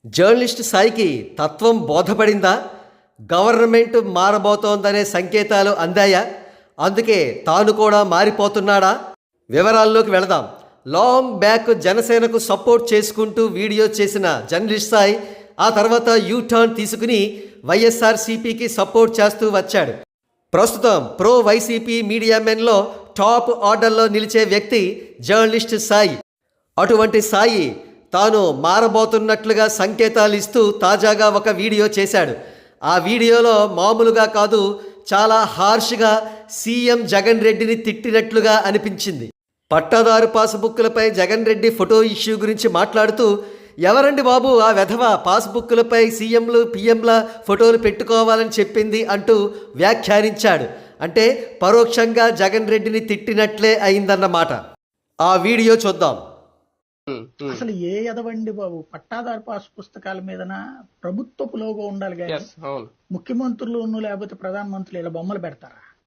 Journalist సాయికి తత్వం బోధపడిందా? Government మారబోతోందనే సంకేతాలు అందాయా? అందుకే తాను కూడా మారిపోతున్నాడా? వివరాల్లోకి వెళదాం. లాంగ్ బ్యాక్ జనసేనకు సపోర్ట్ చేసుకుంటూ వీడియో చేసిన జర్నలిస్ట్ సాయి ఆ తర్వాత యూటర్న్ తీసుకుని వైఎస్ఆర్సీపీకి సపోర్ట్ చేస్తూ వచ్చాడు. ప్రస్తుతం ప్రో వైసీపీ మీడియా మెన్లో టాప్ ఆర్డర్లో నిలిచే వ్యక్తి జర్నలిస్ట్ సాయి. అటువంటి సాయి తాను మారబోతున్నట్లుగా సంకేతాలు ఇస్తూ తాజాగా ఒక వీడియో చేశాడు. ఆ వీడియోలో మామూలుగా కాదు, చాలా హార్ష్గా సీఎం జగన్ రెడ్డిని తిట్టినట్లుగా అనిపించింది. పట్టాదారు పాస్బుక్లపై జగన్ రెడ్డి ఫోటో ఇష్యూ గురించి మాట్లాడుతూ, ఎవరండి బాబు ఆ వెధవ పాస్బుక్లపై సీఎంలు పీఎంల ఫోటోలు పెట్టుకోవాలని చెప్పింది అంటూ వ్యాఖ్యానించాడు. అంటే పరోక్షంగా జగన్ రెడ్డిని తిట్టినట్లే అయిందన్నమాట. ఆ వీడియో చూద్దాం. అసలు ఏ ఎదవండి బాబు, పట్టాదారు పాస్ పుస్తకాల మీదన ప్రభుత్వపు లోగో ఉండాలి కానీ ముఖ్యమంత్రులు లేకపోతే ప్రధానమంత్రులు ఇలా బొమ్మలు పెడతారా?